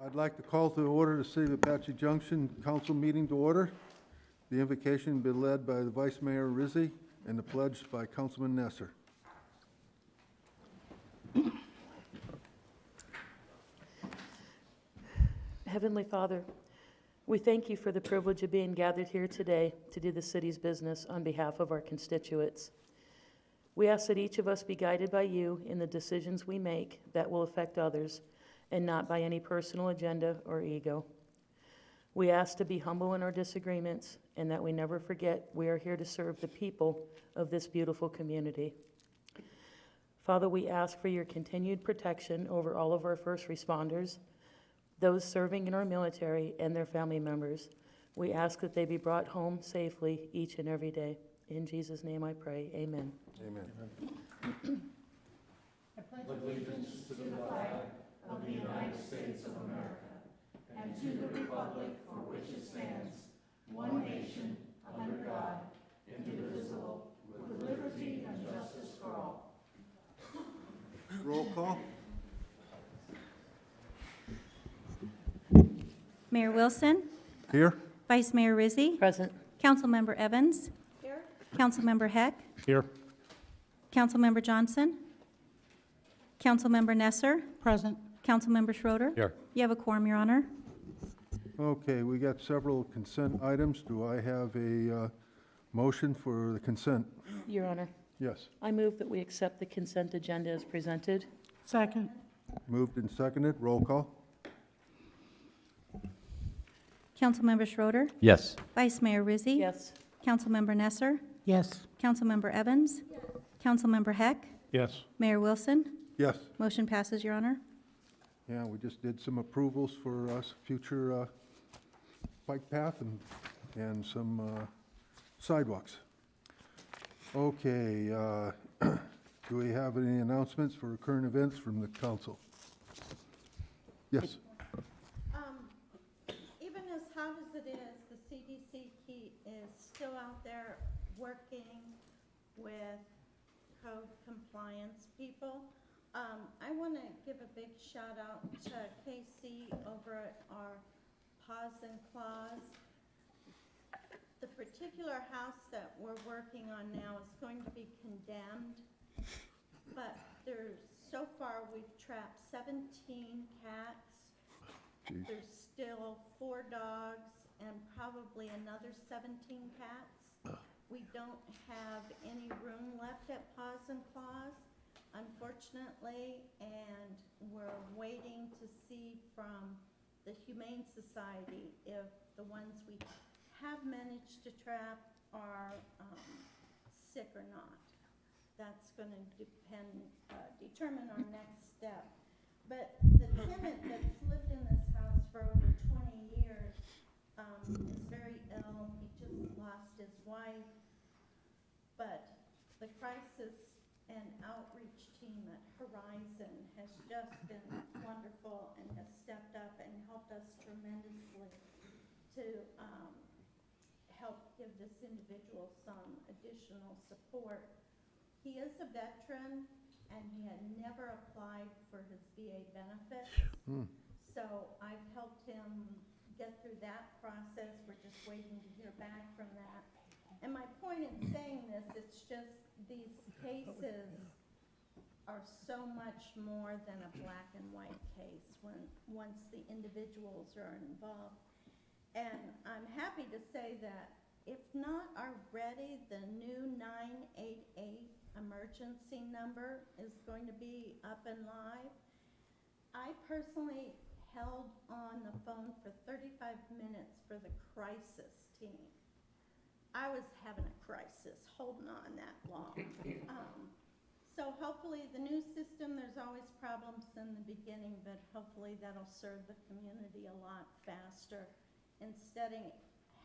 I'd like to call to order the City of Apache Junction Council meeting to order. The invocation be led by the Vice Mayor Rizzi and the pledge by Councilman Nesser. Heavenly Father, we thank you for the privilege of being gathered here today to do the city's business on behalf of our constituents. We ask that each of us be guided by you in the decisions we make that will affect others and not by any personal agenda or ego. We ask to be humble in our disagreements and that we never forget we are here to serve the people of this beautiful community. Father, we ask for your continued protection over all of our first responders, those serving in our military and their family members. We ask that they be brought home safely each and every day. In Jesus' name I pray, amen. Amen. I pledge allegiance to the flag of the United States of America and to the republic for which it stands, one nation, under God, indivisible, with liberty and justice for all. Roll call. Mayor Wilson, Here. Vice Mayor Rizzi, Present. Councilmember Evans, Here. Councilmember Heck, Here. Councilmember Johnson, Councilmember Nesser, Present. Councilmember Schroeder. Here. You have a quorum, Your Honor. Okay, we got several consent items. Do I have a motion for the consent? Your Honor, Yes. I move that we accept the consent agenda as presented. Second. Moved and seconded. Roll call. Councilmember Schroeder, Yes. Vice Mayor Rizzi. Yes. Councilmember Nesser, Yes. Councilmember Evans, Councilmember Heck, Yes. Mayor Wilson. Yes. Motion passes, Your Honor. Yeah, we just did some approvals for us future bike path and some sidewalks. Okay, do we have any announcements for current events from the council? Yes. Even as hot as it is, the CDC is still out there working with code compliance people. I want to give a big shout out to KC over at our Pause and Clause. The particular house that we're working on now is going to be condemned, but so far we've trapped 17 cats. Jeez. There's still 4 dogs and probably another 17 cats. We don't have any room left at Paws and Claws, unfortunately, and we're waiting to see from the Humane Society if the ones we have managed to trap are sick or not. That's going to determine our next step. But the tenant that's lived in this house for over 20 years is very ill. He just lost his wife. But the crisis and outreach team at Horizon has just been wonderful and has stepped up and helped us tremendously to help give this individual some additional support. He is a veteran, and he had never applied for his VA benefits. So I've helped him get through that process. We're just waiting to hear back from that. And my point in saying this, it's just these cases are so much more than a black and white case once the individuals are involved. And I'm happy to say that if not already, the new 988 emergency number is going to be up and live. I personally held on the phone for 35 minutes for the crisis team. I was having a crisis holding on that long. So hopefully the new system, there's always problems in the beginning, but hopefully that'll serve the community a lot faster instead of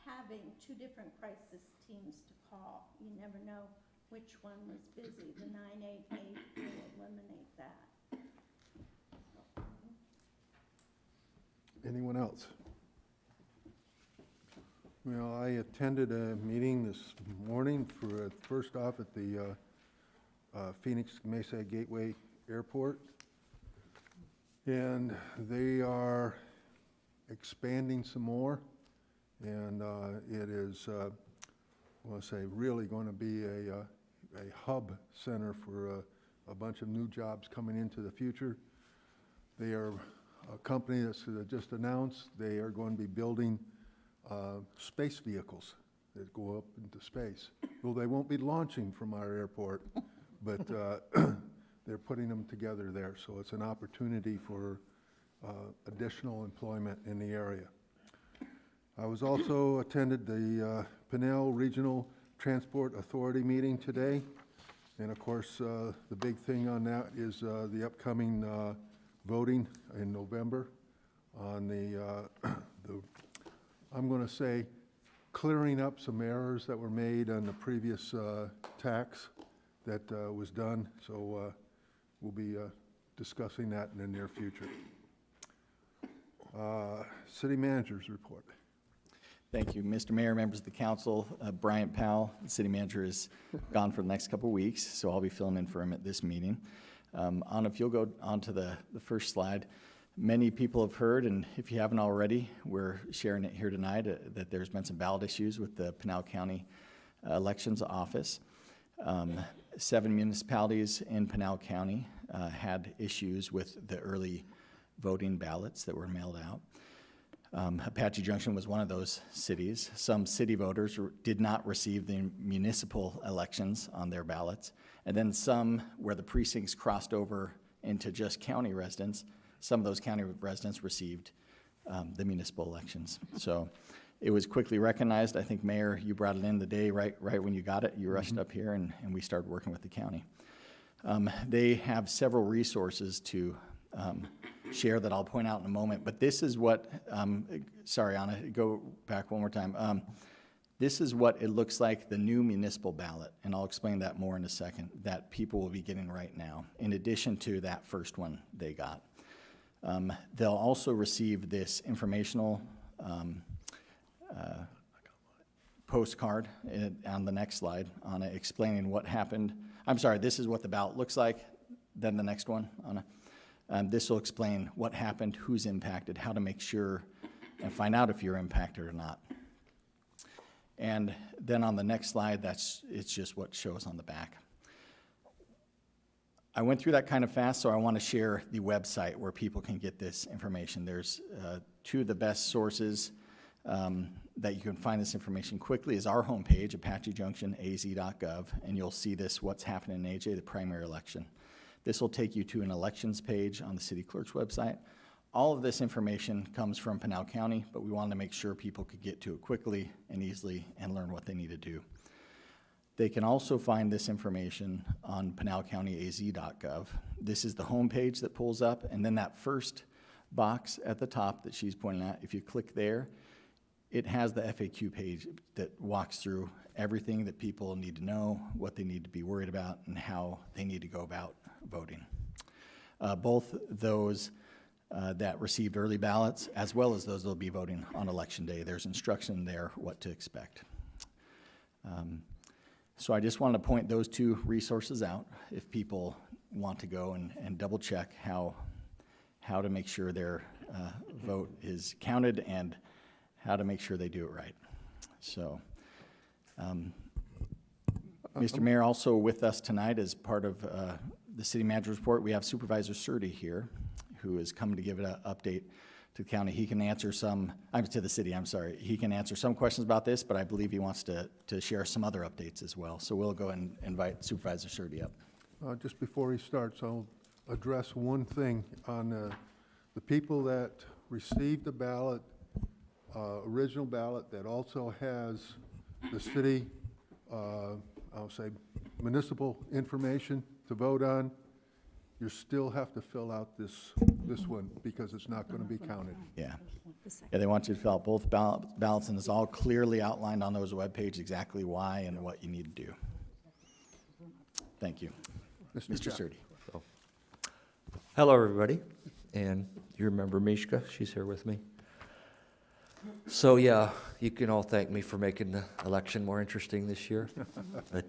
having 2 different crisis teams to call. You never know which one was busy. The 988 will eliminate that. Anyone else? Well, I attended a meeting this morning for, first off at the Phoenix Mesa Gateway Airport. And they are expanding some more, and it is, I want to say, really going to be a hub center for a bunch of new jobs coming into the future. They are a company that's just announced they are going to be building space vehicles that go up into space. Well, they won't be launching from our airport, but they're putting them together there. So it's an opportunity for additional employment in the area. I was also attended the Pinell Regional Transport Authority meeting today. And of course, the big thing on that is the upcoming voting in November on the I'm going to say, clearing up some errors that were made on the previous tax that was done. So we'll be discussing that in the near future. City Manager's report. Thank you, Mr. Mayor, members of the council. Bryant Powell, the city manager, is gone for the next couple of weeks, so I'll be filling in for him at this meeting. Anna, if you'll go on to the first slide. Many people have heard, and if you haven't already, we're sharing it here tonight, that there's been some ballot issues with the Pinell County Elections Office. 7 municipalities in Pinell County had issues with the early voting ballots that were mailed out. Apache Junction was one of those cities. Some city voters did not receive the municipal elections on their ballots. And then some where the precincts crossed over into just county residents, some of those county residents received the municipal elections. So it was quickly recognized. I think, Mayor, you brought it in the day right when you got it. You rushed up here and we started working with the county. They have several resources to share that I'll point out in a moment, but this is what, sorry, Anna, go back one more time. This is what it looks like, the new municipal ballot, and I'll explain that more in a second, that people will be getting right now, in addition to that first one they got. They'll also receive this informational postcard on the next slide, Anna, explaining what happened. I'm sorry, this is what the ballot looks like, then the next one, Anna. This will explain what happened, who's impacted, how to make sure and find out if you're impacted or not. And then on the next slide, it's just what shows on the back. I went through that kind of fast, so I want to share the website where people can get this information. There's two of the best sources that you can find this information quickly is our homepage, apachejunction.az.gov, and you'll see this, what's happening in AJ, the primary election. This will take you to an elections page on the city clerk's website. All of this information comes from Pinell County, but we wanted to make sure people could get to it quickly and easily and learn what they need to do. They can also find this information on PinellCountyAZ.gov. This is the homepage that pulls up, and then that first box at the top that she's pointing at, if you click there, it has the FAQ page that walks through everything that people need to know, what they need to be worried about, and how they need to go about voting. Both those that received early ballots, as well as those that will be voting on election day, there's instruction there what to expect. So I just wanted to point those two resources out if people want to go and double check how to make sure their vote is counted and how to make sure they do it right. So, Mr. Mayor, also with us tonight as part of the city manager's report, we have Supervisor Surdy here, who is coming to give an update to the county. He can answer some, to the city, I'm sorry. He can answer some questions about this, but I believe he wants to share some other updates as well. So we'll go and invite Supervisor Surdy up. Just before he starts, I'll address one thing on the people that received the ballot, original ballot that also has the city, I'll say municipal information to vote on. You still have to fill out this one because it's not going to be counted. Yeah. Yeah, they want you to fill out both ballots, and it's all clearly outlined on those webpages exactly why and what you need to do. Thank you. Mr. Surdy. Hello, everybody. And you remember Mishka? She's here with me. So, yeah, you can all thank me for making the election more interesting this year. But,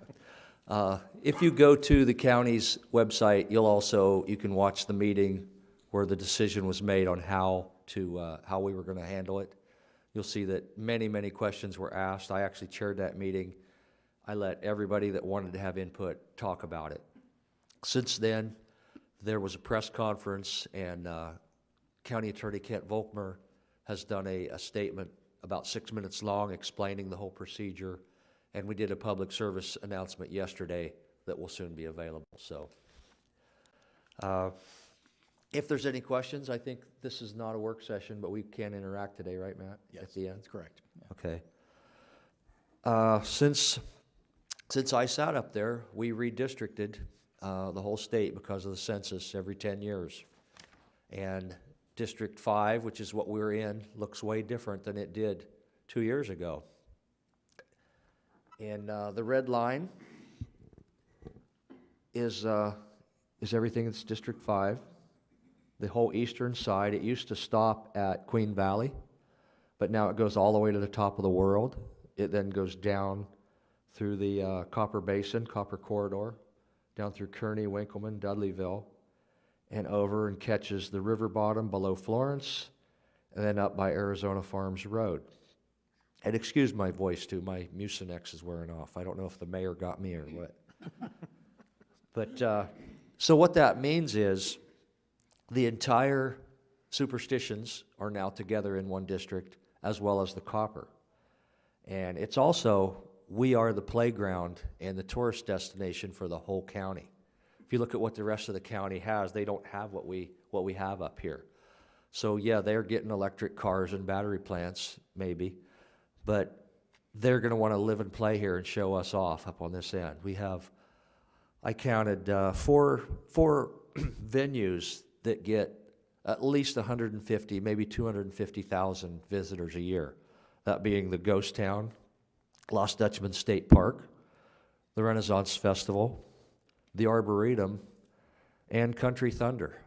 if you go to the county's website, you can watch the meeting where the decision was made on how we were going to handle it. You'll see that many, many questions were asked. I actually chaired that meeting. I let everybody that wanted to have input talk about it. Since then, there was a press conference, and County Attorney Kent Volkmer has done a statement about 6 minutes long explaining the whole procedure, and we did a public service announcement yesterday that will soon be available. So if there's any questions, I think this is not a work session, but we can interact today, right, Matt? Yes, At the end? that's correct. Okay. Since I sat up there, we redistricted the whole state because of the census every 10 years. And District 5, which is what we're in, looks way different than it did 2 years ago. And the red line is everything that's District 5. The whole eastern side, it used to stop at Queen Valley, but now it goes all the way to the top of the world. It then goes down through the Copper Basin, Copper Corridor, down through Kearney, Winkleman, Dudleyville, and over and catches the river bottom below Florence, and then up by Arizona Farms Road. And excuse my voice too, my Mucinex is wearing off. I don't know if the mayor got me or what. But, so what that means is the entire Superstitions are now together in one district, as well as the Copper. And it's also, we are the playground and the tourist destination for the whole county. If you look at what the rest of the county has, they don't have what we have up here. So yeah, they're getting electric cars and battery plants, maybe, but they're going to want to live and play here and show us off up on this end. We have, I counted four venues that get at least 150, maybe 250,000 visitors a year. That being the Ghost Town, Lost Dutchman State Park, the Renaissance Festival, the Arboretum, and Country Thunder.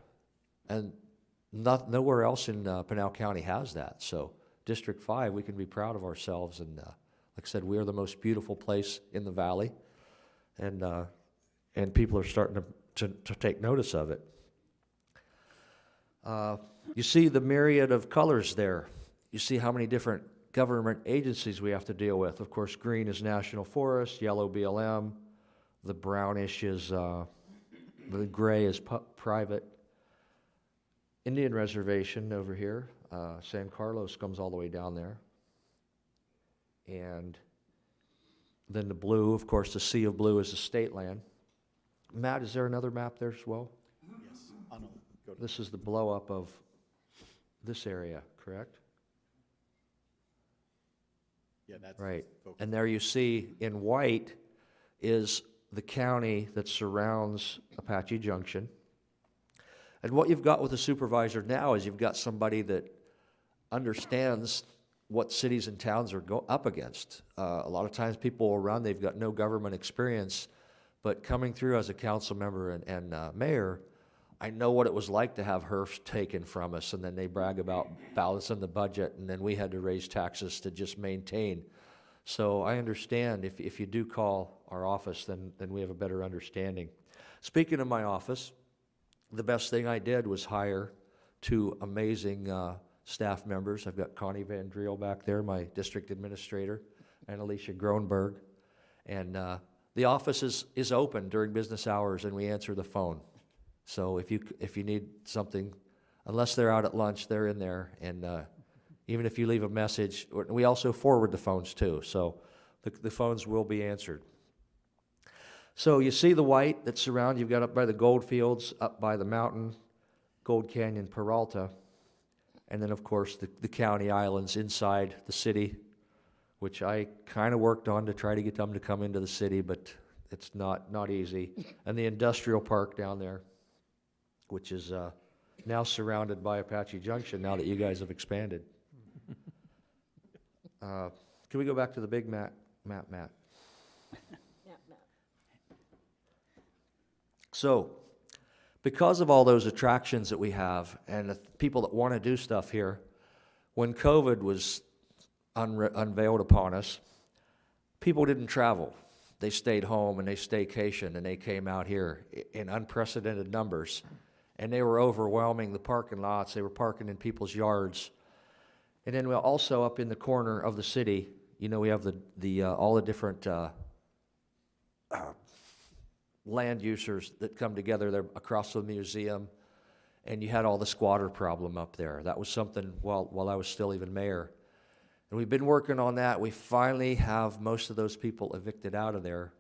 And nowhere else in Pinal County has that. So District 5, we can be proud of ourselves. And like I said, we are the most beautiful place in the valley. And people are starting to take notice of it. You see the myriad of colors there. You see how many different government agencies we have to deal with. Of course, green is National Forest, yellow BLM, the brownish is, the gray is private. Indian Reservation over here, San Carlos comes all the way down there. And then the blue, of course, the sea of blue is the state land. Matt, is there another map there as well? Yes. Oh, no. Go to This is the blow up of this area, correct? yeah, that's Right. focus. And there you see in white is the county that surrounds Apache Junction. And what you've got with the supervisor now is you've got somebody that understands what cities and towns are up against. A lot of times people will run, they've got no government experience, but coming through as a council member and mayor, I know what it was like to have HERFs taken from us, and then they brag about balancing the budget, and then we had to raise taxes to just maintain. So I understand if you do call our office, then we have a better understanding. Speaking of my office, the best thing I did was hire two amazing staff members. I've got Connie Van Driel back there, my district administrator, and Alicia Groenberg. And the office is open during business hours, and we answer the phone. So if you need something, unless they're out at lunch, they're in there. And even if you leave a message, we also forward the phones too. So the phones will be answered. So you see the white that's around, you've got up by the gold fields, up by the mountain, Gold Canyon, Peralta. And then, of course, the county islands inside the city, which I kind of worked on to try to get them to come into the city, but it's not easy. And the industrial park down there, which is now surrounded by Apache Junction now that you guys have expanded. Can we go back to the big map? So, because of all those attractions that we have and the people that want to do stuff here, when COVID was unveiled upon us, people didn't travel. They stayed home and they staycationed and they came out here in unprecedented numbers. and they were overwhelming the parking lots. They were parking in people's yards. And then we also up in the corner of the city, you know, we have all the different land users that come together there across the museum, and you had all the squatter problem up there. That was something while I was still even mayor. And we've been working on that. We finally have most of those people evicted out of there.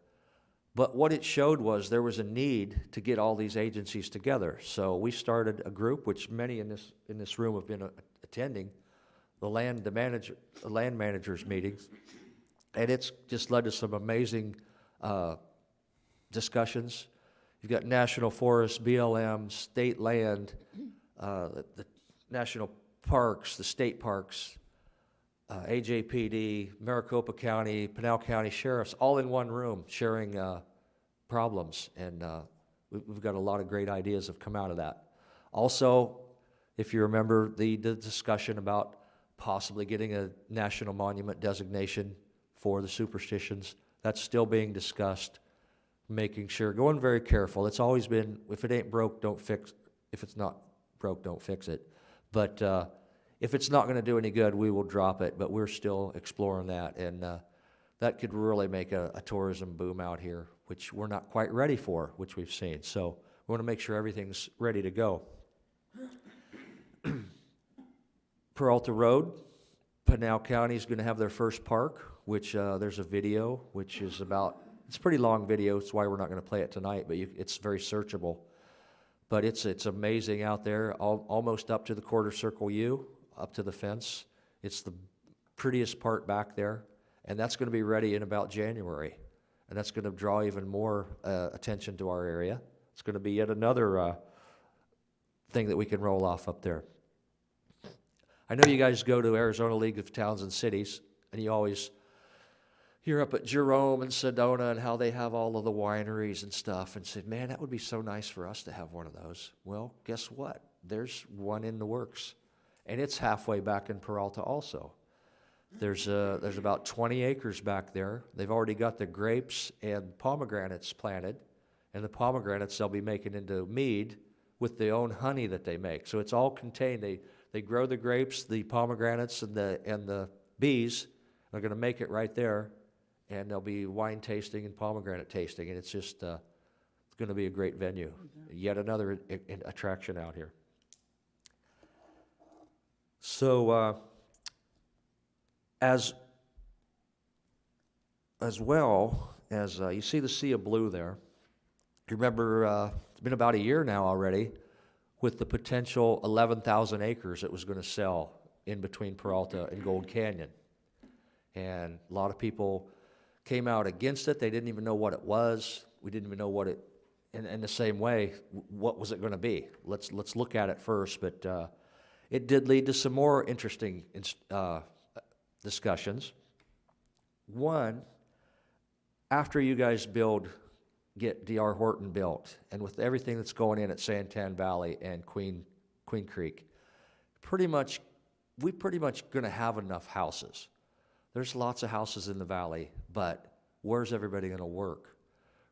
But what it showed was there was a need to get all these agencies together. So we started a group, which many in this room have been attending, the land managers meetings, and it's just led to some amazing discussions. You've got national forests, BLM, state land, the national parks, the state parks, AJPD, Maricopa County, Pinal County sheriffs, all in one room sharing problems, and we've got a lot of great ideas have come out of that. Also, if you remember the discussion about possibly getting a national monument designation for the superstitions, that's still being discussed, making sure, going very careful. It's always been, if it ain't broke, don't fix, if it's not broke, don't fix it. But if it's not going to do any good, we will drop it, but we're still exploring that, and that could really make a tourism boom out here, which we're not quite ready for, which we've seen. So we want to make sure everything's ready to go. Peralta Road, Pinal County is going to have their first park, which there's a video, which is about, it's a pretty long video, that's why we're not going to play it tonight, but it's very searchable. But it's amazing out there, almost up to the quarter circle U, up to the fence. It's the prettiest part back there, and that's going to be ready in about January. And that's going to draw even more attention to our area. It's going to be yet another thing that we can roll off up there. I know you guys go to Arizona League of Towns and Cities, and you always hear up at Jerome and Sedona and how they have all of the wineries and stuff, and said, man, that would be so nice for us to have one of those. Well, guess what? There's one in the works, and it's halfway back in Peralta also. There's about 20 acres back there. They've already got the grapes and pomegranates planted, and the pomegranates they'll be making into mead with their own honey that they make. So it's all contained. They grow the grapes, the pomegranates, and the bees. They're going to make it right there, and there'll be wine tasting and pomegranate tasting, and it's just it's going to be a great venue. Yet another attraction out here. So as well as you see the sea of blue there, you remember it's been about a year now already with the potential 11,000 acres it was going to sell in between Peralta and Gold Canyon. And a lot of people came out against it. They didn't even know what it was. We didn't even know what it, in the same way, what was it going to be? Let's look at it first. But it did lead to some more interesting discussions. One, after you guys get D.R. Horton built, and with everything that's going in at Santan Valley and Queen Creek, we pretty much going to have enough houses. There's lots of houses in the valley, but where's everybody going to work?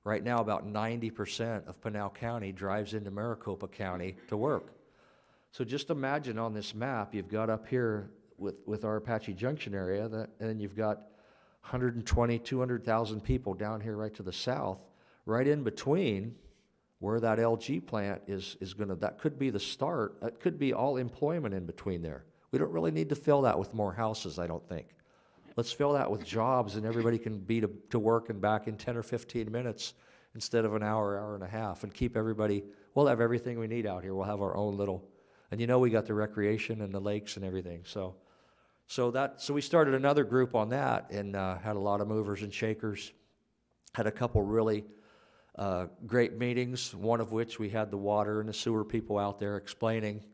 Right now, about 90% of Pinal County drives into Maricopa County to work. So just imagine on this map, you've got up here with our Apache Junction area, and you've got 120, 200,000 people down here right to the south, right in between where that LG plant is going to, that could be the start. It could be all employment in between there. We don't really need to fill that with more houses, I don't think. Let's fill that with jobs, and everybody can be to work and back in 10 or 15 minutes instead of an hour and a half, and keep everybody, we'll have everything we need out here. We'll have our own little, and you know we got the recreation and the lakes and everything. So we started another group on that, and had a lot of movers and shakers, had a couple really great meetings, one of which we had the water and the sewer people out there explaining,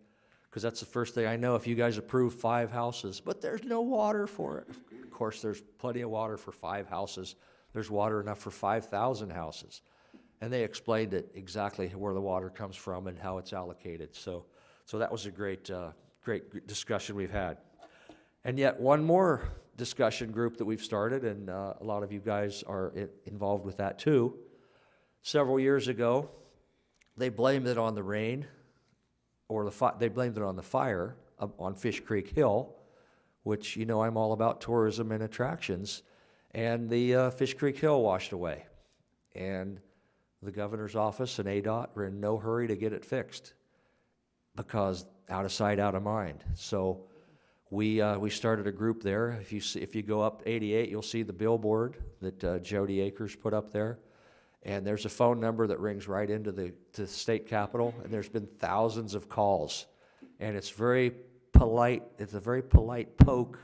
because that's the first thing I know. If you guys approve 5 houses, but there's no water for it. Of course, there's plenty of water for 5 houses. There's water enough for 5,000 houses. And they explained it exactly where the water comes from and how it's allocated. So that was a great discussion we've had. And yet one more discussion group that we've started, and a lot of you guys are involved with that too. Several years ago, they blamed it on the rain. or they blamed it on the fire on Fish Creek Hill, which, you know, I'm all about tourism and attractions, and the Fish Creek Hill washed away. And the governor's office and ADOT were in no hurry to get it fixed because out of sight, out of mind. So we started a group there. If you go up 88, you'll see the billboard that Jody Akers put up there. And there's a phone number that rings right into the state capitol, and there's been thousands of calls. And it's very polite. It's a very polite poke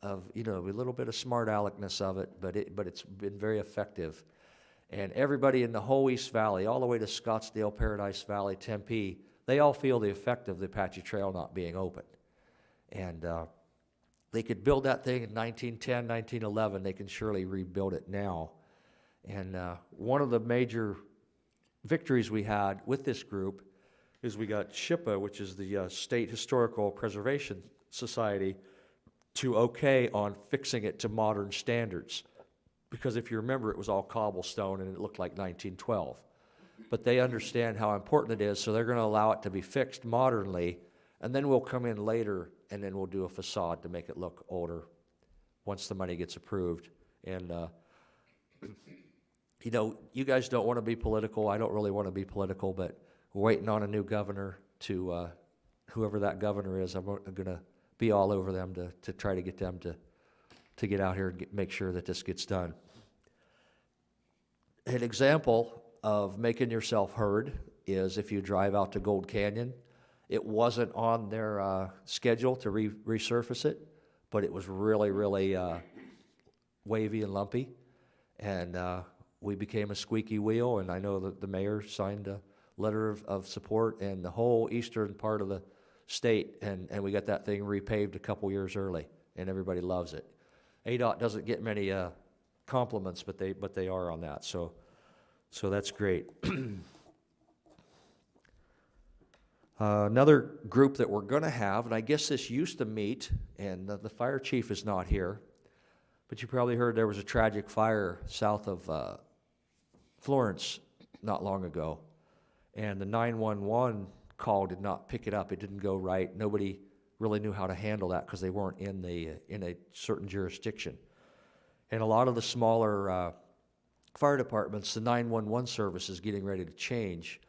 of, you know, a little bit of smart aleckness of it, but it's been very effective. And everybody in the whole East Valley, all the way to Scottsdale, Paradise Valley, Tempe, they all feel the effect of the Apache Trail not being open. And they could build that thing in 1910, 1911. They can surely rebuild it now. And one of the major victories we had with this group is we got SHPA, which is the State Historical Preservation Society, to okay on fixing it to modern standards. Because if you remember, it was all cobblestone and it looked like 1912. But they understand how important it is, so they're going to allow it to be fixed modernly, and then we'll come in later and then we'll do a facade to make it look older once the money gets approved. And you know, you guys don't want to be political. I don't really want to be political, but we're waiting on a new governor to, whoever that governor is, I'm going to be all over them to try to get them to get out here and make sure that this gets done. An example of making yourself heard is if you drive out to Gold Canyon. It wasn't on their schedule to resurface it, but it was really, really wavy and lumpy. And we became a squeaky wheel, and I know that the mayor signed a letter of support and the whole eastern part of the state, and we got that thing repaved a couple years early, and everybody loves it. ADOT doesn't get many compliments, but they are on that, so that's great. Another group that we're going to have, and I guess this used to meet, and the fire chief is not here, but you probably heard there was a tragic fire south of Florence not long ago, and the 911 call did not pick it up. It didn't go right. Nobody really knew how to handle that because they weren't in a certain jurisdiction. And a lot of the smaller fire departments, the 911 service is getting ready to change.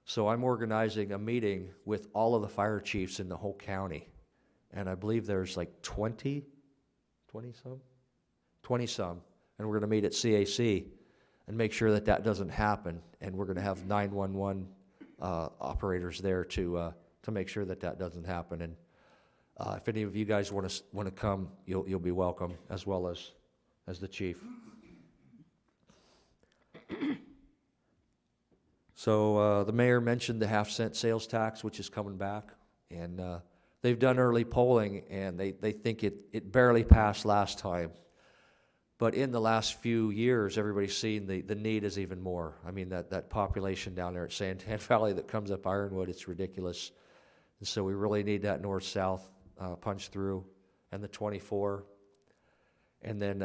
So I'm organizing a meeting with all of the fire chiefs in the whole county. And I believe there's like 20 some, and we're going to meet at CAC and make sure that doesn't happen. And we're going to have 911 operators there to make sure that doesn't happen. And if any of you guys want to come, you'll be welcome, as well as the chief. So the mayor mentioned the half-cent sales tax, which is coming back, and they've done early polling, and they think it barely passed last time. But in the last few years, everybody's seen the need is even more. I mean, that population down there at Santan Valley that comes up Ironwood, it's ridiculous. And so we really need that north-south punch through, and the 24. And then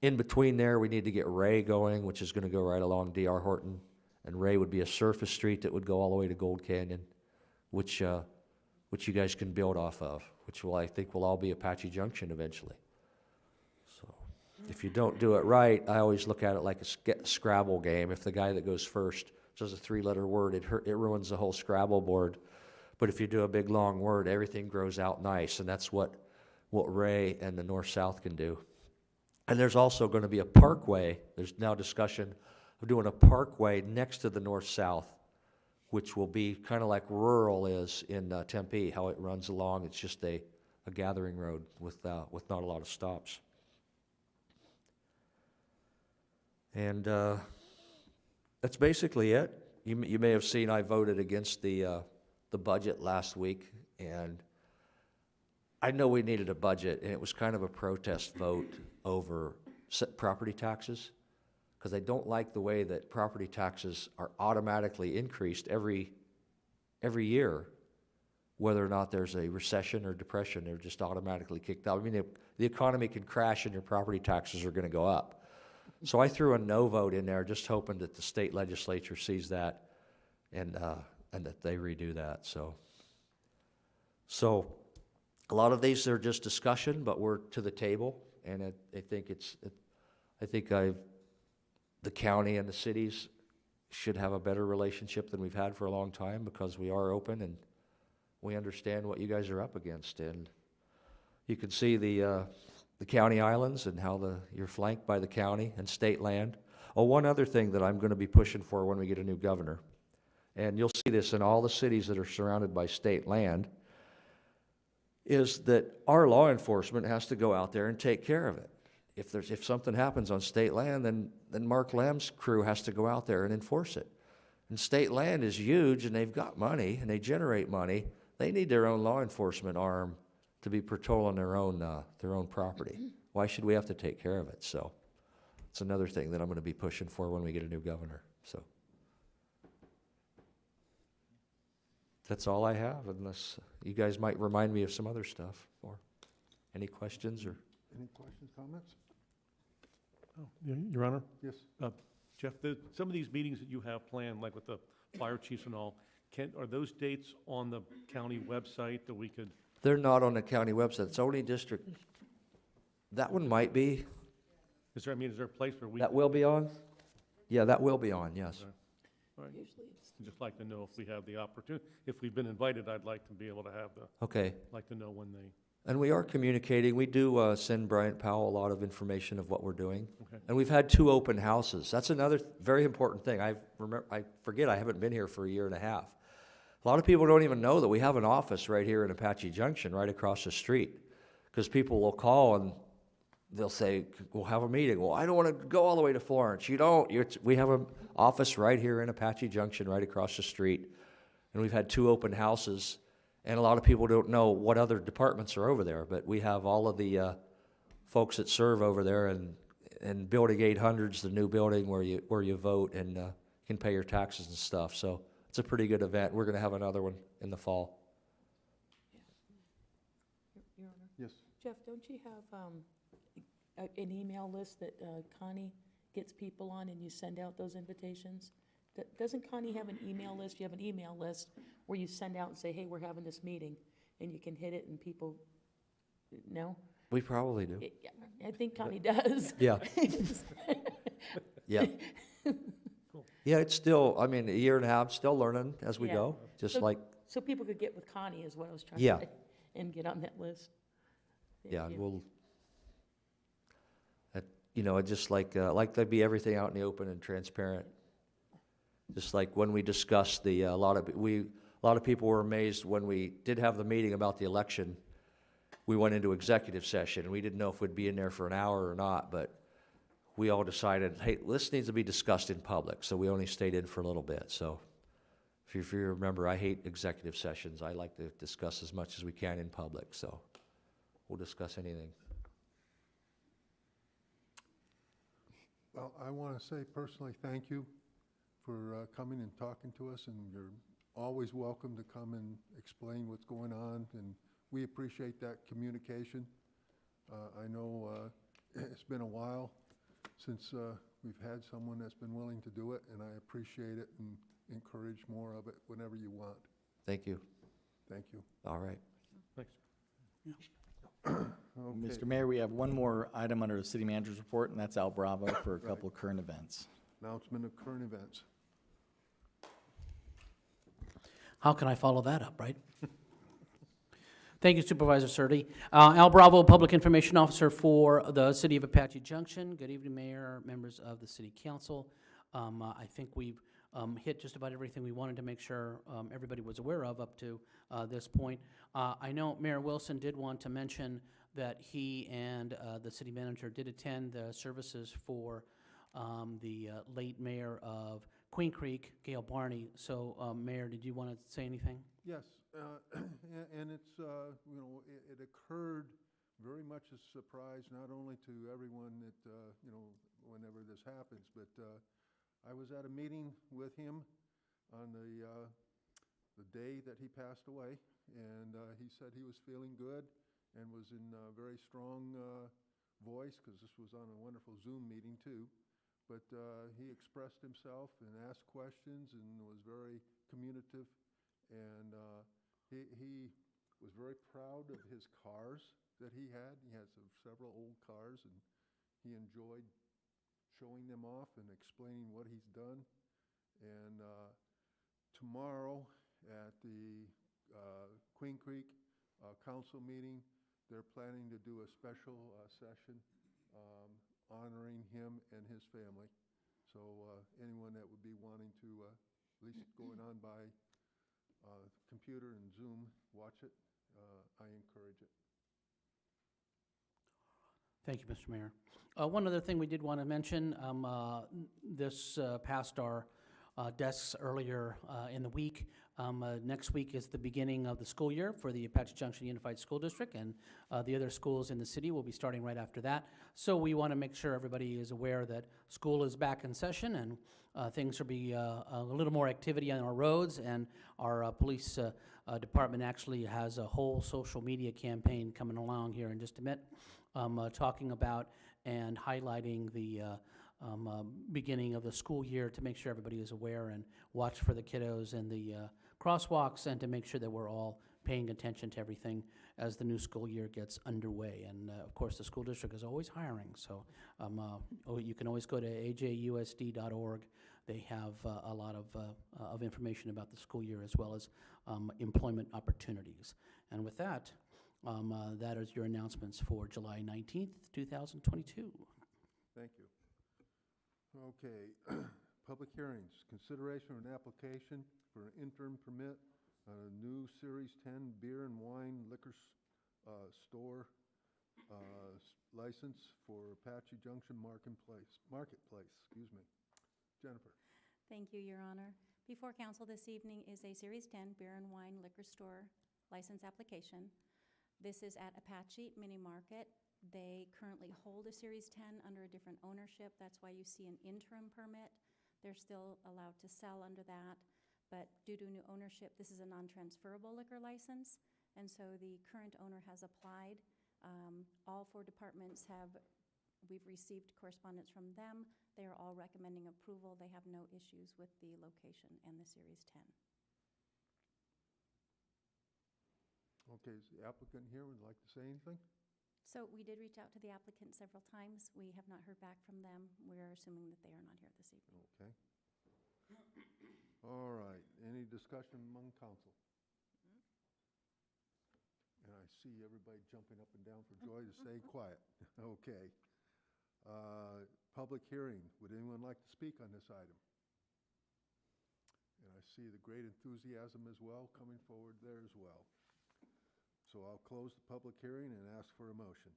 in between there, we need to get Ray going, which is going to go right along D.R. Horton. And Ray would be a surface street that would go all the way to Gold Canyon, which you guys can build off of, which I think will all be Apache Junction eventually. So if you don't do it right, I always look at it like a Scrabble game. If the guy that goes first does a 3-letter word, it ruins the whole Scrabble board. But if you do a big, long word, everything grows out nice, and that's what Ray and the north-south can do. And there's also going to be a parkway. There's now discussion of doing a parkway next to the north-south, which will be kind of like rural is in Tempe, how it runs along. It's just a gathering road with not a lot of stops. And that's basically it. You may have seen I voted against the budget last week, and I know we needed a budget, and it was kind of a protest vote over property taxes, because I don't like the way that property taxes are automatically increased every year, whether or not there's a recession or depression. They're just automatically kicked out. I mean, the economy can crash and your property taxes are going to go up. So I threw a no vote in there, just hoping that the state legislature sees that and and that they redo that, so. So, a lot of these are just discussion, but we're to the table, and I think the county and the cities should have a better relationship than we've had for a long time, because we are open and we understand what you guys are up against. And you can see the county islands and how you're flanked by the county and state land. Oh, one other thing that I'm going to be pushing for when we get a new governor, and you'll see this in all the cities that are surrounded by state land, is that our law enforcement has to go out there and take care of it. If something happens on state land, then Mark Lamb's crew has to go out there and enforce it. And state land is huge, and they've got money, and they generate money. They need their own law enforcement arm to be patrolling their own property. Why should we have to take care of it? So it's another thing that I'm going to be pushing for when we get a new governor. So that's all I have, unless you guys might remind me of some other stuff. Or any questions? Or Any questions, comments? Oh, Your Honor? Yes. Jeff, some of these meetings that you have planned, like with the fire chiefs and all, are those dates on the county website that we could? they're not on the county website. It's only district. That one might be. Is there a place where we? That will be on? Yeah, that will be on, yes. All right. I'd just like to know if we have the opportunity. If we've been invited, I'd like to be able to have Okay. like to know when they. And we are communicating. We do send Bryant Powell a lot of information of what we're doing. Okay. And we've had 2 open houses. That's another very important thing. I forget I haven't been here for a year and a half. A lot of people don't even know that we have an office right here in Apache Junction, right across the street. Because people will call and they'll say, we'll have a meeting. Well, I don't want to go all the way to Florence. You don't. We have an office right here in Apache Junction, right across the street. And we've had 2 open houses. And a lot of people don't know what other departments are over there. But we have all of the folks that serve over there. And Building 800's the new building where you vote and can pay your taxes and stuff. So it's a pretty good event. We're going to have another one in the fall. Your Honor. Yes. Jeff, don't you have an email list that Connie gets people on and you send out those invitations? Doesn't Connie have an email list? You have an email list where you send out and say, hey, we're having this meeting, and you can hit it and people, no? We probably do. I think Connie does. Yeah. Yeah. Yeah, it's still, I mean, a year and a half, still learning as we Yeah. go, just So- like, So people could get with Connie is what I was trying Yeah. to say, and get on that list. Thank yeah, you. we'll, it's just like there'd be everything out in the open and transparent. Just like when we discussed a lot of people were amazed when we did have the meeting about the election. We went into executive session, and we didn't know if we'd be in there for an hour or not, but we all decided, hey, this needs to be discussed in public, so we only stayed in for a little bit. So if you remember, I hate executive sessions. I like to discuss as much as we can in public, so we'll discuss anything. Well, I want to say personally, thank you for coming and talking to us, and you're always welcome to come and explain what's going on, and we appreciate that communication. I know it's been a while since we've had someone that's been willing to do it, and I appreciate it and encourage more of it whenever you want. Thank you. Thank you. All right. Thanks. Okay. Mr. Mayor, we have one more item under the city manager's report, and that's Al Bravo for a couple of current events. Announcement of current events. How can I follow that up, right? Thank you, Supervisor Surtee. Al Bravo, Public Information Officer for the City of Apache Junction. Good evening, Mayor, members of the City Council. I think we've hit just about everything we wanted to make sure everybody was aware of up to this point. I know Mayor Wilson did want to mention that he and the city manager did attend the services for the late mayor of Queen Creek, Gail Barney. So, Mayor, did you want to say anything? Yes, and it's, it occurred very much as a surprise, not only to everyone that, whenever this happens, but I was at a meeting with him on the day that he passed away, and he said he was feeling good and was in a very strong voice, because this was on a wonderful Zoom meeting too. But he expressed himself and asked questions and was very communicative and he was very proud of his cars that he had. He had several old cars, and he enjoyed showing them off and explaining what he's done. And tomorrow at the Queen Creek Council meeting, they're planning to do a special session honoring him and his family. So anyone that would be wanting to at least going on by computer and Zoom, watch it, I encourage it. Thank you, Mr. Mayor. One other thing we did want to mention, this passed our desks earlier in the week. Next week is the beginning of the school year for the Apache Junction Unified School District, and the other schools in the city will be starting right after that. So we want to make sure everybody is aware that school is back in session, and things will be a little more activity on our roads, and our police department actually has a whole social media campaign coming along here in just a minute, talking about and highlighting the beginning of the school year to make sure everybody is aware and watch for the kiddos in the crosswalks, and to make sure that we're all paying attention to everything as the new school year gets underway. And of course, the school district is always hiring, so you can always go to ajusd.org. They have a lot of information about the school year, as well as employment opportunities. And with that, that is your announcements for July 19th, 2022. Thank you. Okay, public hearings, consideration of an application for an interim permit on a new Series 10 beer and wine liquor store license for Apache Junction Marketplace, excuse me. Jennifer. Thank you, Your Honor. Before council this evening is a Series 10 beer and wine liquor store license application. This is at Apache Mini Market. They currently hold a Series 10 under a different ownership. That's why you see an interim permit. They're still allowed to sell under that, but due to new ownership, this is a non-transferable liquor license, and so the current owner has applied. All four departments we've received correspondence from them. They are all recommending approval. They have no issues with the location and the Series 10. Okay, is the applicant here, would like to say anything? So we did reach out to the applicant several times. We have not heard back from them. We're assuming that they are not here this evening. Okay. All right, any discussion among council? And I see everybody jumping up and down for joy to stay quiet. Okay. Public hearing, would anyone like to speak on this item? And I see the great enthusiasm as well coming forward there as well. So I'll close the public hearing and ask for a motion.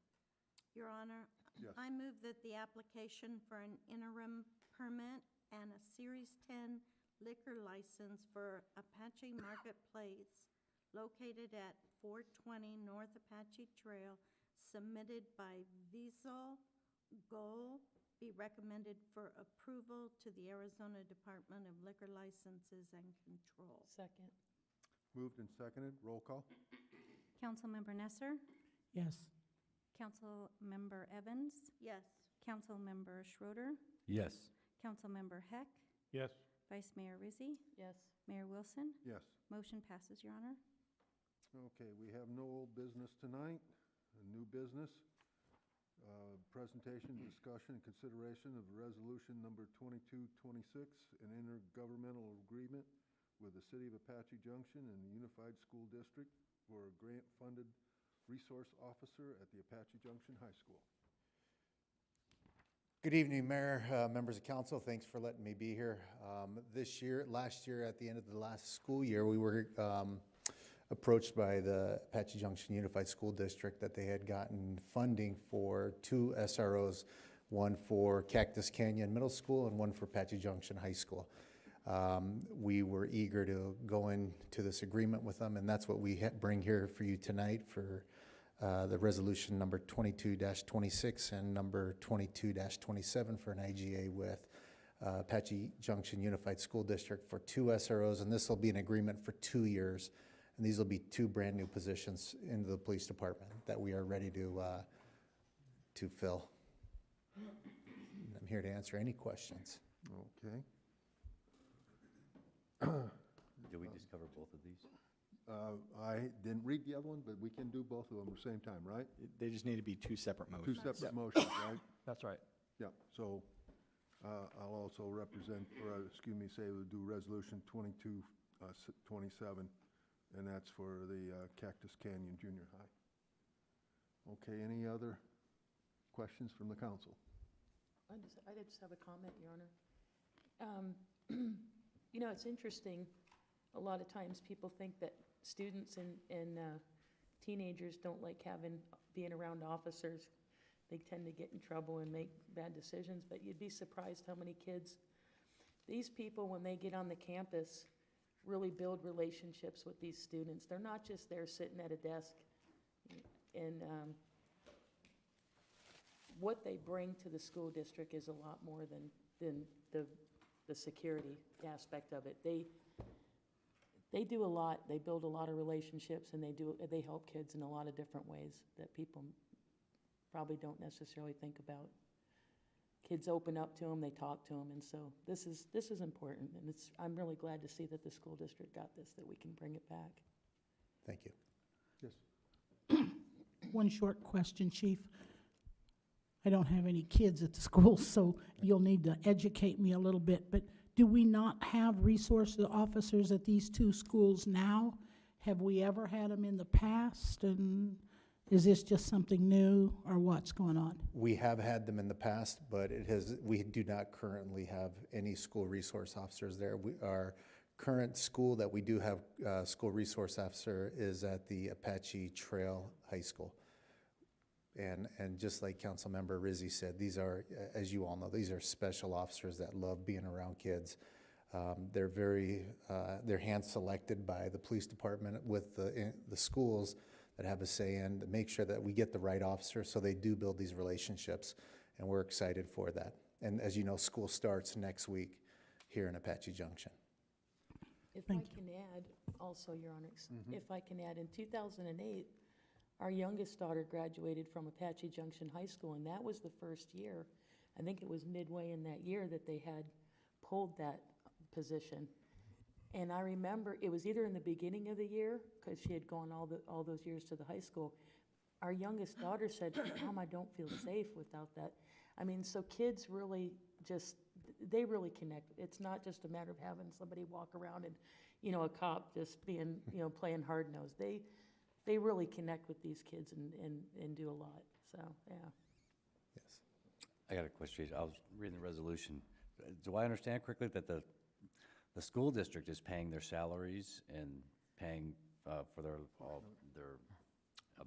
Your Honor, Yes. I move that the application for an interim permit and a Series 10 liquor license for Apache Marketplace located at 420 North Apache Trail, submitted by Visual Goal, be recommended for approval to the Arizona Department of Liquor Licenses and Control. Second. Moved and seconded, roll call? Councilmember Nesser, Yes. Councilmember Evans, Yes. Councilmember Schroeder, Yes. Councilmember Heck, Yes. Vice Mayor Rizzi, Yes. Mayor Wilson. Yes. Motion passes, Your Honor. Okay, we have no old business tonight, new business. Presentation, discussion, and consideration of resolution number 2226, an intergovernmental agreement with the City of Apache Junction and the Unified School District for a grant-funded resource officer at the Apache Junction High School. Good evening, Mayor, members of council. Thanks for letting me be here. Last year, at the end of the last school year, we were approached by the Apache Junction Unified School District that they had gotten funding for 2 SROs, one for Cactus Canyon Middle School and one for Apache Junction High School. We were eager to go into this agreement with them, and that's what we bring here for you tonight for the resolution number 22-26 and number 22-27 for an IGA with Apache Junction Unified School District for 2 SROs, and this will be an agreement for 2 years. And these will be 2 brand-new positions into the police department that we are ready to fill. I'm here to answer any questions. Okay. Do we just cover both of these? I didn't read the other one, but we can do both of them at the same time, right? They just need to be two separate Two motions. separate motions, right? That's right. Yeah, so I'll also represent, or excuse me, say we'll do Resolution 2227, and that's for the Cactus Canyon Junior High. Okay, any other questions from the council? I just have a comment, Your Honor. You know, it's interesting, a lot of times people think that students and teenagers don't like being around officers. They tend to get in trouble and make bad decisions, but you'd be surprised how many kids, these people, when they get on the campus, really build relationships with these students. They're not just there sitting at a desk, and what they bring to the school district is a lot more than the security aspect of it. They do a lot. They build a lot of relationships, and they help kids in a lot of different ways that people probably don't necessarily think about. Kids open up to them, they talk to them, and so this is important, and I'm really glad to see that the school district got this, that we can bring it back. Thank you. Yes. One short question, Chief. I don't have any kids at the school, so you'll need to educate me a little bit, but do we not have resource officers at these two schools now? Have we ever had them in the past, and is this just something new, or what's going on? We have had them in the past, but we do not currently have any school resource officers there. Our current school that we do have school resource officer is at the Apache Trail High School. And just like Councilmember Rizzi said, these are, as you all know, these are special officers that love being around kids. They're hand-selected by the police department with the schools that have a say in to make sure that we get the right officer, so they do build these relationships, and we're excited for that. And as you know, school starts next week here in Apache Junction. If I can add, also, Your Honor, if I can add, in 2008, our youngest daughter graduated from Apache Junction High School, and that was the first year. I think it was midway in that year that they had pulled that position. And I remember it was either in the beginning of the year, because she had gone all those years to the high school. Our youngest daughter said, "Mom, I don't feel safe without that." I mean, so kids really they really connect. It's not just a matter of having somebody walk around and, a cop just being, playing hard-nosed. They really connect with these kids and do a lot, so, yeah. Yes. I got a question. I was reading the resolution. Do I understand correctly that the school district is paying their salaries and paying for their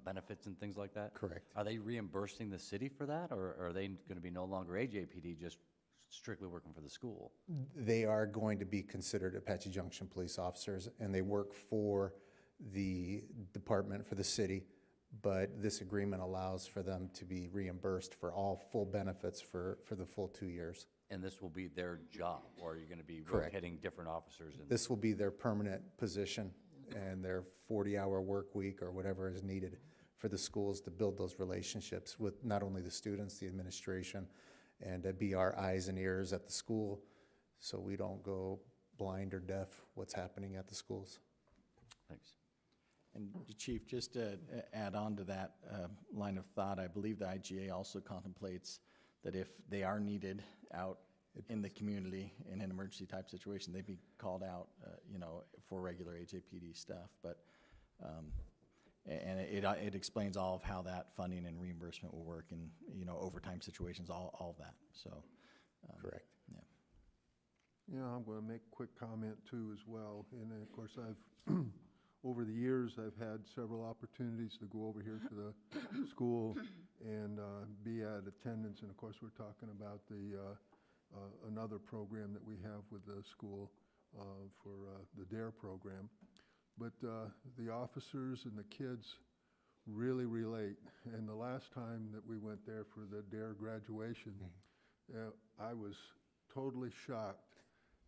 benefits and things like that? Correct. Are they reimbursing the city for that, or are they going to be no longer AJPD, just strictly working for the school? They are going to be considered Apache Junction police officers, and they work for the department, for the city, but this agreement allows for them to be reimbursed for all full benefits for the full 2 years. And this will be their job, or are you going to be Correct. rotating different officers? This will be their permanent position and their 40-hour work week or whatever is needed for the schools to build those relationships with not only the students, the administration, and to be our eyes and ears at the school so we don't go blind or deaf what's happening at the schools. Thanks. And Chief, just to add on to that line of thought, I believe the IGA also contemplates that if they are needed out in the community in an emergency type situation, they'd be called out, for regular AJPD stuff. But, and it explains all of how that funding and reimbursement will work in, overtime situations, all of that, so. Correct. Yeah. Yeah, I'm going to make a quick comment too as well. And of course, over the years, I've had several opportunities to go over here to the school and be at attendance. And of course, we're talking about another program that we have with the school for the DARE program. But the officers and the kids really relate. And the last time that we went there for the DARE graduation, I was totally shocked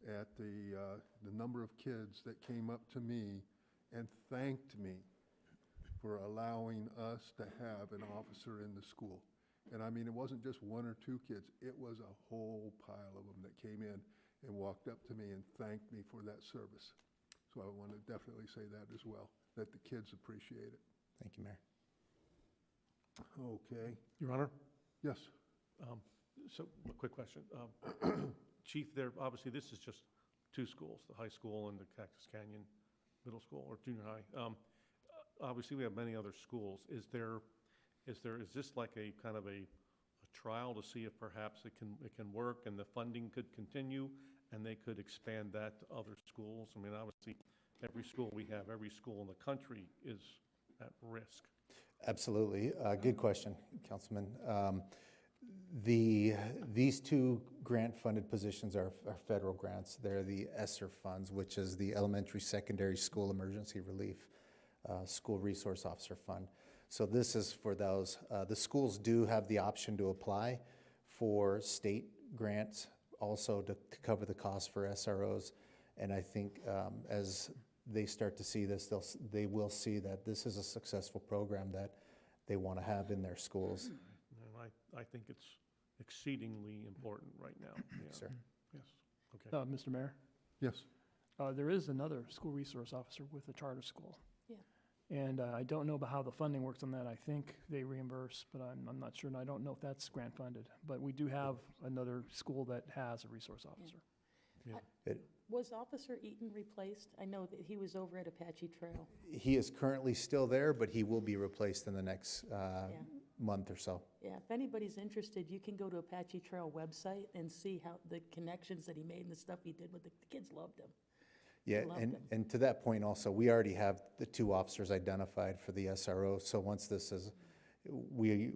at the number of kids that came up to me and thanked me for allowing us to have an officer in the school. And I mean, it wasn't just one or two kids, it was a whole pile of them that came in and walked up to me and thanked me for that service. So I want to definitely say that as well, that the kids appreciate it. Thank you, Mayor. Okay, Your Honor? yes, So, a quick question. Chief, there, obviously, this is just two schools, the high school and the Cactus Canyon Middle School or junior high. Obviously, we have many other schools. Is this like a kind of a trial to see if perhaps it can work and the funding could continue and they could expand that to other schools? I mean, obviously, every school we have, every school in the country is at risk. Absolutely. Good question, Councilman. These two grant-funded positions are federal grants. They're the ESSER funds, which is the Elementary Secondary School Emergency Relief School Resource Officer Fund. So this is for those. The schools do have the option to apply for state grants, also to cover the cost for SROs. And I think as they start to see this, they will see that this is a successful program that they want to have in their schools. And I think it's exceedingly important right now. Yeah. Sir. Yes, okay. Mr. Mayor, yes. there is another school resource officer with a charter school. Yeah. And I don't know about how the funding works on that. I think they reimburse, but I'm not sure, and I don't know if that's grant funded. But we do have another school that has a resource officer. Was Officer Eaton replaced? I know that he was over at Apache Trail. He is currently still there, but he will be replaced in the next month or so. Yeah, if anybody's interested, you can go to Apache Trail website and see how the connections that he made and the stuff he did with the kids loved him. Yeah, Loved and, him. and to that point also, we already have the two officers identified for the SRO. So once this is, we're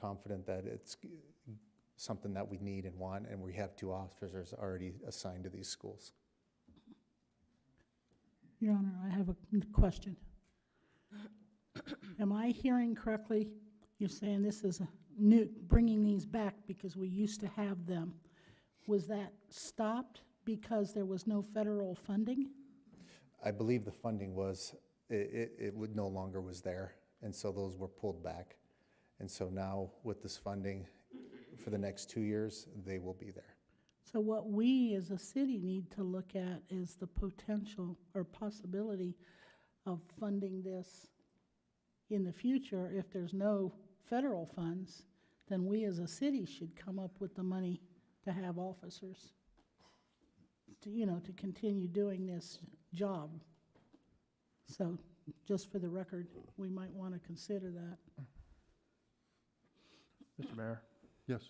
confident that it's something that we need and want, and we have two officers already assigned to these schools. Your Honor, I have a question. Am I hearing correctly? You're saying this is a new, bringing these back because we used to have them. Was that stopped because there was no federal funding? I believe the funding was, it would no longer was there, and so those were pulled back. And so now with this funding, for the next 2 years, they will be there. So what we as a city need to look at is the potential or possibility of funding this in the future. If there's no federal funds, then we as a city should come up with the money to have officers to, to continue doing this job. So just for the record, we might want to consider that. Mr. Mayor, Yes,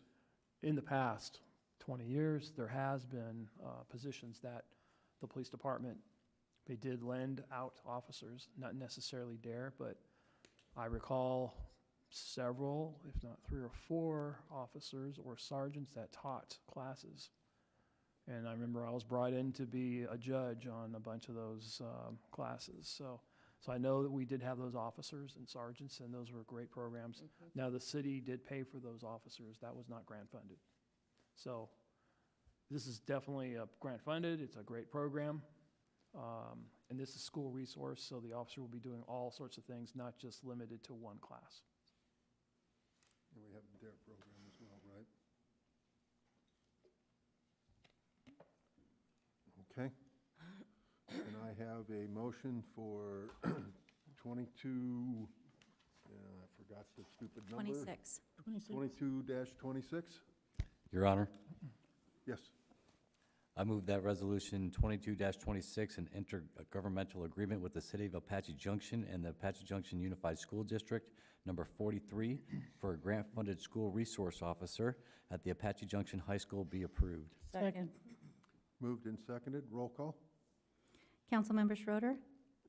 in the past 20 years, there has been positions that the police department, they did lend out officers, not necessarily dare, but I recall several, if not 3 or 4 officers or sergeants that taught classes. And I remember I was brought in to be a judge on a bunch of those classes. So I know that we did have those officers and sergeants, and those were great programs. Now, the city did pay for those officers. That was not grant funded. So this is definitely grant funded. It's a great program. And this is school resource, so the officer will be doing all sorts of things, not just limited to one class. and we have the DARE program as well, right? Okay. And I have a motion for 22, I forgot the stupid number. 26. 22-26? Your Honor, Yes. I move that Resolution 22-26, an intergovernmental agreement with the City of Apache Junction and the Apache Junction Unified School District, number 43, for a grant-funded school resource officer at the Apache Junction High School be approved. Second. Moved and seconded, roll call? Councilmember Schroeder,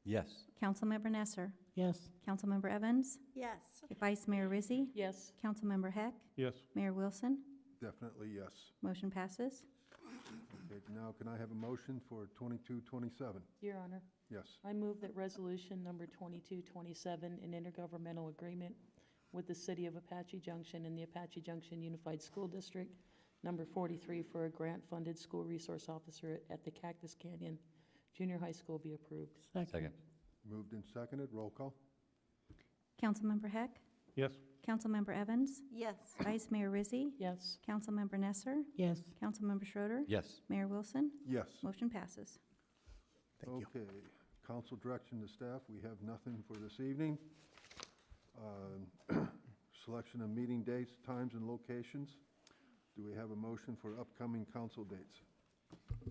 Yes. Councilmember Nesser, Yes. Councilmember Evans, Yes. Vice Mayor Rizzi, Yes. Councilmember Heck, Yes, Mayor Wilson. Definitely yes. Motion passes. Okay, now can I have a motion for 22-27? Your Honor, Yes. I move that resolution number 2227, an intergovernmental agreement with the City of Apache Junction and the Apache Junction Unified School District, number 43, for a grant-funded school resource officer at the Cactus Canyon Junior High School be approved. Second. Moved and seconded, roll call? Councilmember Heck, yes, Councilmember Evans, Yes. Vice Mayor Rizzi, Yes. Councilmember Nesser, Yes. Councilmember Schroeder, Yes. Mayor Wilson. Yes. Motion passes. Thank you. Okay, council direction to staff, we have nothing for this evening. Selection of meeting dates, times, and locations. Do we have a motion for upcoming council dates?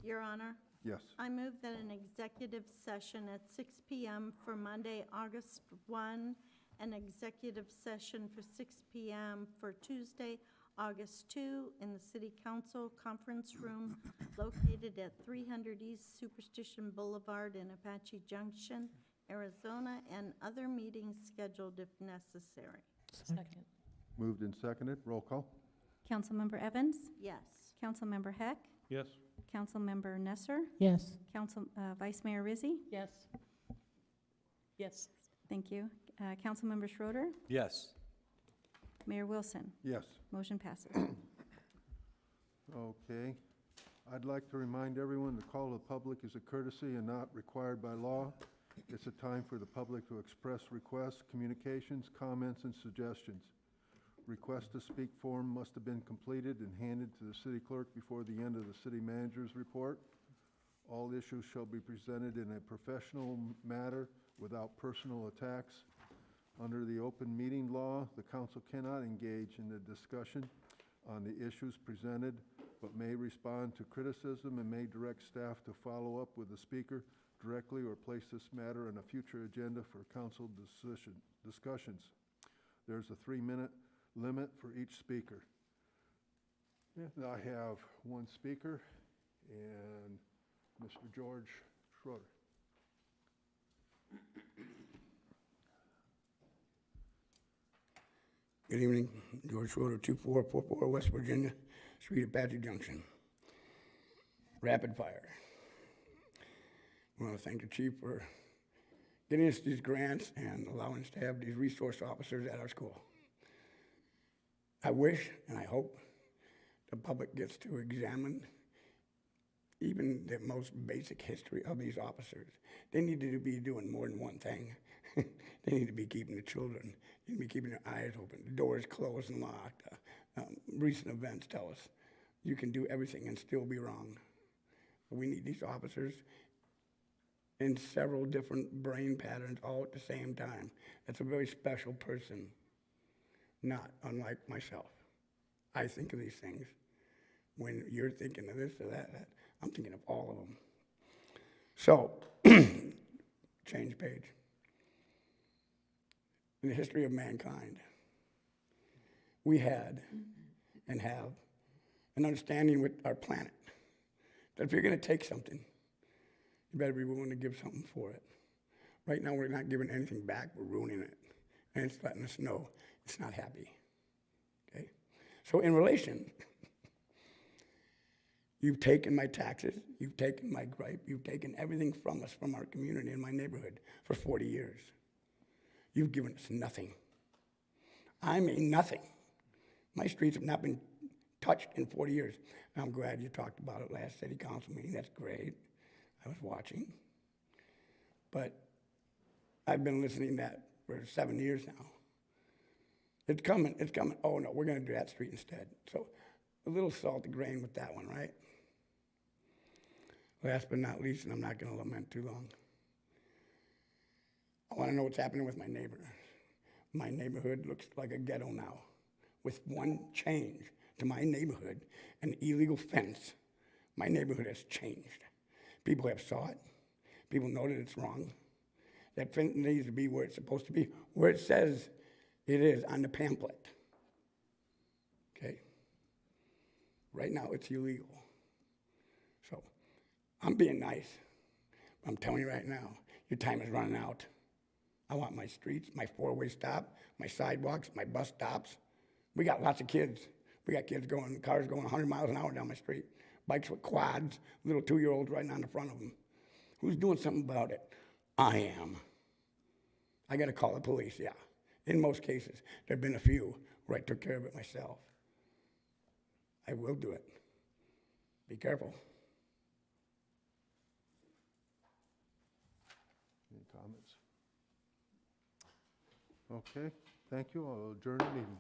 Your Honor, Yes. I move that an executive session at 6 PM for Monday, August 1, an executive session for 6 PM for Tuesday, August 2, in the City Council Conference Room located at 300 East Superstition Boulevard in Apache Junction, Arizona, and other meetings scheduled if necessary. Second. Moved and seconded, roll call? Councilmember Evans? Yes. Councilmember Heck? Yes? Councilmember Nesser? Yes. Vice Mayor Rizzi? Yes. Yes. Thank you. Councilmember Schroeder? Yes. Mayor Wilson? Yes. Motion passes. Okay. I'd like to remind everyone the call of the public is a courtesy and not required by law. It's a time for the public to express requests, communications, comments, and suggestions. Request to speak form must have been completed and handed to the city clerk before the end of the city manager's report. All issues shall be presented in a professional manner without personal attacks. Under the open meeting law, the council cannot engage in the discussion on the issues presented, but may respond to criticism and may direct staff to follow up with the speaker directly or place this matter on a future agenda for council discussions. There's a 3-minute limit for each speaker. I have one speaker, and Mr. George Schroeder. Good evening, George Schroeder, 2444 West Virginia Street, Apache Junction. Rapid fire. I want to thank the chief for getting us these grants and allowing us to have these resource officers at our school. I wish and I hope the public gets to examine even the most basic history of these officers. They need to be doing more than one thing. They need to be keeping the children, they need to be keeping their eyes open, the doors closed and locked. Recent events tell us you can do everything and still be wrong. We need these officers in several different brain patterns all at the same time. That's a very special person, not unlike myself. I think of these things. When you're thinking of this or that, I'm thinking of all of them. So, change page. In the history of mankind, we had and have an understanding with our planet that if you're going to take something, you better be willing to give something for it. Right now, we're not giving anything back, we're ruining it. And it's letting us know it's not happy. Okay? So in relation, you've taken my taxes, you've taken my gripe, you've taken everything from us, from our community and my neighborhood for 40 years. You've given us nothing. I mean nothing. My streets have not been touched in 40 years. And I'm glad you talked about it last city council meeting. That's great. I was watching. But I've been listening to that for 7 years now. It's coming, it's coming. Oh no, we're gonna do that street instead. So a little salty grain with that one, right? Last but not least, and I'm not gonna lament too long, I wanna know what's happening with my neighbor. My neighborhood looks like a ghetto now. With one change to my neighborhood, an illegal fence, my neighborhood has changed. People have saw it. People know that it's wrong. That fence needs to be where it's supposed to be, where it says it is on the pamphlet. Okay? Right now, it's illegal. So, I'm being nice. I'm telling you right now, your time is running out. I want my streets, my four-way stop, my sidewalks, my bus stops. We got lots of kids. We got kids going, cars going 100 miles an hour down my street. Bikes with quads, little 2-year-olds riding on the front of them. Who's doing something about it? I am. I got to call the police, yeah. In most cases, there have been a few where I took care of it myself. I will do it. Be careful. Any comments? Okay, thank you. I'll adjourn the meeting.